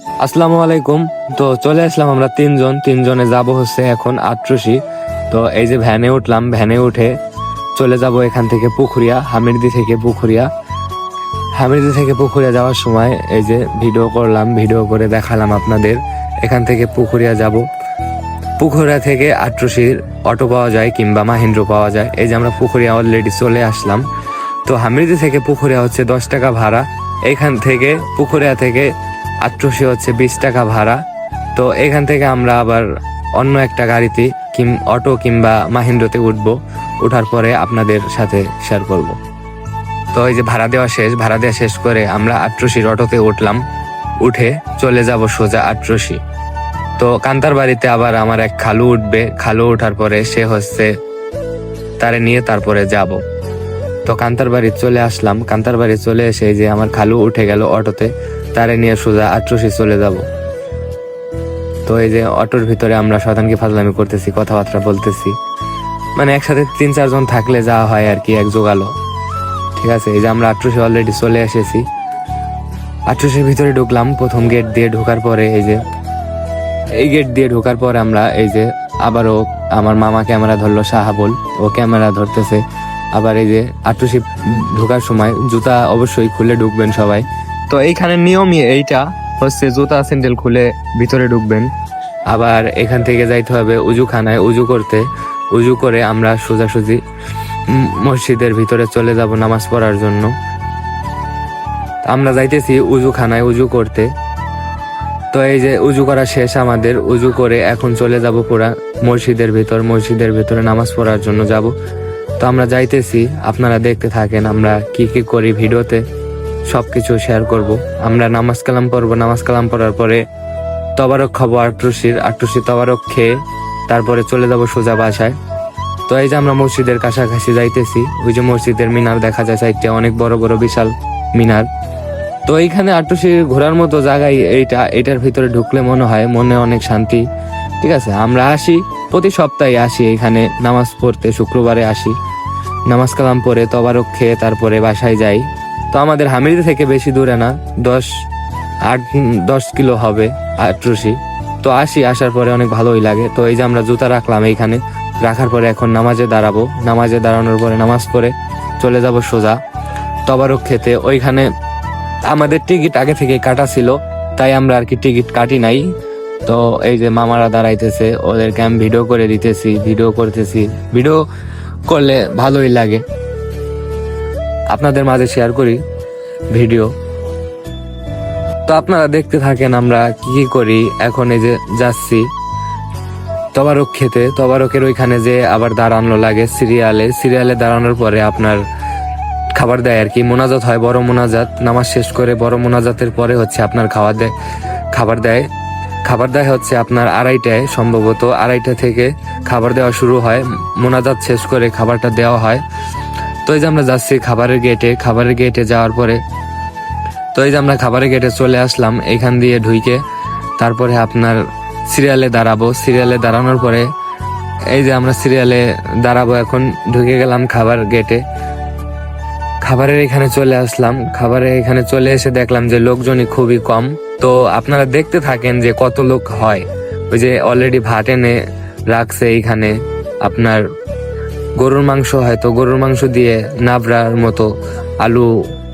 আসসালামু আলাইকুম। তো চলে আসলাম আমরা তিনজনে যাব হচ্ছে এখন আটরশি। তো এই যে ভ্যানে উঠলাম, ভ্যানে উঠে চলে যাব এখান থেকে পুখুরিয়া, হামিরদি থেকে পুখুরিয়া যাওয়ার সময় এই যে ভিডিও করলাম, ভিডিও করে দেখালাম আপনাদের। এখান থেকে পুখুরিয়া যাব, পুখুরিয়া থেকে আটরশির অটো পাওয়া যায় কিংবা মাহিন্দ্র পাওয়া যায়। এই যে আমরা পুখুরিয়া অলরেডি চলে আসলাম। তো হামিরদি থেকে পুখুরিয়া হচ্ছে 10 টাকা ভাড়া, এখান থেকে পুখুরিয়া থেকে আটরশি হচ্ছে 20 টাকা ভাড়া। তো এখান থেকে আমরা আবার অন্য একটা গাড়িতে অটো কিংবা মাহিন্দ্রতে উঠবো, উঠার পরে আপনাদের সাথে শেয়ার করব। তো এই যে ভাড়া দেওয়া শেষ করে আমরা আটরশির অটোতে উঠলাম, উঠে চলে যাব সোজা আটরশি। তো কান্তার বাড়িতে আবার আমার এক খালু উঠবে, খালু ওঠার পরে সে হচ্ছে তারে নিয়ে তারপরে যাব। তো কান্তার বাড়ি চলে আসলাম, কান্তার বাড়ি চলে এসে যে আমার খালু উঠে গেল অটোতে, তারে নিয়ে সোজা আটরশি চলে যাব। তো এই যে অটোর ভিতরে আমরা শয়তানকে ফাজলামি করতেছি, কথাবার্তা বলতেছি, মানে একসাথে 3-4 জন থাকলে যা হয় আর কি, এক জোগালো। ঠিক আছে, এই যে আমরা আটরশি অলরেডি চলে এসেছি। আটরশির ভিতরে ঢুকলাম প্রথম গেট দিয়ে। ঢোকার পরে এই যে এই গেট দিয়ে ঢোকার পর আমরা এই যে আবারও আমার মামা ক্যামেরা ধরলো, শাহাবুল ও ক্যামেরা ধরতেছে। আবার এই যে আটরশি ঢোকার সময় জুতা অবশ্যই খুলে ঢুকবেন সবাই। তো এইখানে নিয়মই এইটা হচ্ছে, জুতা স্যান্ডেল খুলে ভিতরে ঢুকবেন। আবার এখান থেকে যাইতে হবে উজুখানায়, উজু করে আমরা সোজাসুজি মসজিদের ভিতরে চলে যাব নামাজ পড়ার জন্য। আমরা যাইতেছি উজুখানায় উজু করতে। তো এই যে উজু করা শেষ আমাদের, উজু করে এখন চলে যাব পুরা মসজিদের ভিতরে নামাজ পড়ার জন্য যাব। তো আমরা যাইতেছি, আপনারা দেখতে থাকেন আমরা কি কি করি, ভিডিওতে সবকিছু শেয়ার করব। আমরা নামাজ কালাম পড়বো, নামাজ কালাম পড়ার পরে তবারক খাবো আটরশি তবারক খেয়ে তারপরে চলে যাব সোজা বাসায়। তো এই যে আমরা মসজিদের কাছাকাছি যাইতেছি, ওই যে মসজিদের মিনার দেখা যায় সাইডটা, অনেক বড় বড় বিশাল মিনার। তো এইখানে আটরশির ঘোরার মতো জায়গায় এটার ভিতরে ঢুকলে মনে হয় মনে অনেক শান্তি। ঠিক আছে, আমরা আসি, প্রতি সপ্তাহে আসি এখানে নামাজ পড়তে, শুক্রবারে আসি, নামাজ কালাম পরে তবারক খেয়ে তারপরে বাসায় যাই। তো আমাদের হামিরদি থেকে বেশি দূরে না, 8-10 কিলো হবে আটরশি। তো আসি, আসার পরে অনেক ভালোই লাগে। তো এই যে আমরা জুতা রাখলাম এইখানে, রাখার পরে এখন নামাজে দাঁড়াবো, নামাজে দাঁড়ানোর পরে নামাজ পড়ে চলে যাব সোজা তবারক খেতে। ওইখানে আমাদের টিকিট আগে থেকে কাটা ছিল, তাই আমরা আর কি টিকিট কাটি নাই। তো এই যে মামারা দাঁড়াইতেছে, ওদেরকে আমি ভিডিও করে দিতেছি, ভিডিও করলে ভালোই লাগে, আপনাদের মাঝে শেয়ার করি ভিডিও। তো আপনারা দেখতে থাকেন আমরা কি কি করি। এখন এই যে যাচ্ছি তবারক খেতে, তবারকের ওইখানে যে আবার দাঁড়ানো লাগে সিরিয়ালে দাঁড়ানোর পরে আপনার খাবার দেয় আর কি, মোনাজাত হয়, বড় মোনাজাত। নামাজ শেষ করে বড় মোনাজাতের পরে হচ্ছে আপনার খাবার দেয় হচ্ছে আপনার 2:30টায়, সম্ভবত 2:30 থেকে খাবার দেওয়া শুরু হয়, মোনাজাত শেষ করে খাবারটা দেওয়া হয়। তো এই যে আমরা যাচ্ছি খাবারের গেটে যাওয়ার পরে, তো এই যে আমরা খাবারের গেটে চলে আসলাম, এখান দিয়ে ঢুকে তারপরে আপনার সিরিয়ালে দাঁড়ানোর পরে এই যে আমরা সিরিয়ালে দাঁড়াবো। এখন ঢুকে গেলাম খাবার গেটে, খাবারের এখানে চলে আসলাম। খাবারের এখানে চলে এসে দেখলাম যে লোকজনই খুবই কম। তো আপনারা দেখতে থাকেন যে কত লোক হয়। ওই যে অলরেডি ভাত এনে রাখছে এইখানে, আপনার গরুর মাংস, হয়তো গরুর মাংস দিয়ে নাবড়ার মতো, আলু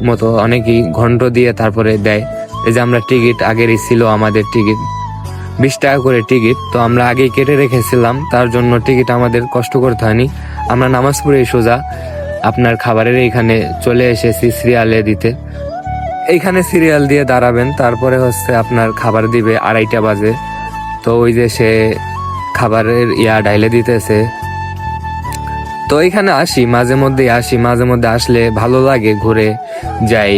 মতো অনেকই ঘন্ট দিয়ে তারপরে দেয়। এই যে আমরা টিকিট আগেরই ছিল, আমাদের টিকিট 20 টাকা করে টিকিট। তো আমরা আগেই কেটে রেখেছিলাম, তার জন্য টিকিট আমাদের কষ্ট করতে হয়নি। আমরা নামাজ পড়ে সোজা আপনার খাবারের এইখানে চলে এসেছি সিরিয়ালে দিতে। এইখানে সিরিয়াল দিয়ে দাঁড়াবেন, তারপরে হচ্ছে আপনার খাবার দিবে 2:30 বাজে। তো ওই যে সে খাবারের ডাইলে দিতেছে। তো এইখানে মাঝে মধ্যে আসলে ভালো লাগে, ঘুরে যাই,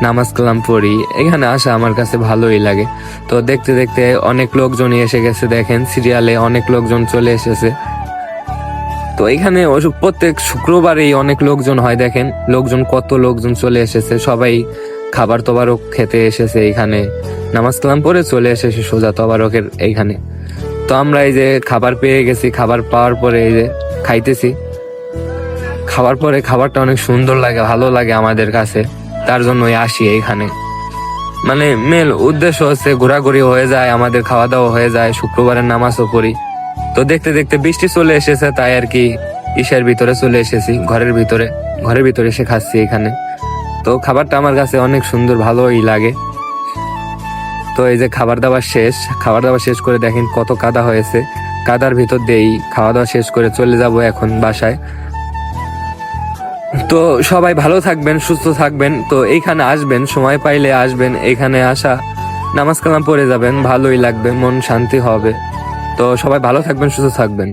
নামাজ কালাম পড়ি, এখানে আসা আমার কাছে ভালোই লাগে। তো দেখতে দেখতে অনেক লোকজনই এসে গেছে, দেখেন সিরিয়ালে অনেক লোকজন চলে এসেছে। তো এখানে প্রত্যেক শুক্রবারেই অনেক লোকজন হয়, দেখেন কত লোকজন চলে এসেছে, সবাই খাবার তবারক খেতে এসেছে এইখানে, নামাজ কালাম পরে চলে এসেছে সোজা তবারকের এইখানে। তো আমরা এই যে খাবার পেয়ে গেছি, খাবার পাওয়ার পরে এই যে খাইতেছি। খাবার পরে খাবারটা অনেক সুন্দর লাগে, ভালো লাগে আমাদের কাছে, তার জন্যই আসি এইখানে। মানে মেল উদ্দেশ্য হচ্ছে ঘোরাঘুরি হয়ে যায়, আমাদের খাওয়া দাওয়া হয়ে যায়, শুক্রবারের নামাজও পড়ি। তো দেখতে দেখতে বৃষ্টি চলে এসেছে, তাই আর কি ইসের ভিতরে চলে এসেছি, ঘরের ভিতরে এসে খাচ্ছি এখানে। তো খাবারটা আমার কাছে অনেক সুন্দর, ভালোই লাগে। তো এই যে খাবার দাবার শেষ করে দেখেন কত কাদা হয়েছে, কাদার ভিতর দিয়েই খাওয়া দাওয়া শেষ করে চলে যাব এখন বাসায়। তো সবাই ভালো থাকবেন, সুস্থ থাকবেন। তো এইখানে আসবেন, সময় পাইলে আসবেন, এখানে আসা নামাজ কালাম পড়ে যাবেন, ভালোই লাগবে, মন শান্তি হবে। তো সবাই ভালো থাকবেন, সুস্থ থাকবেন।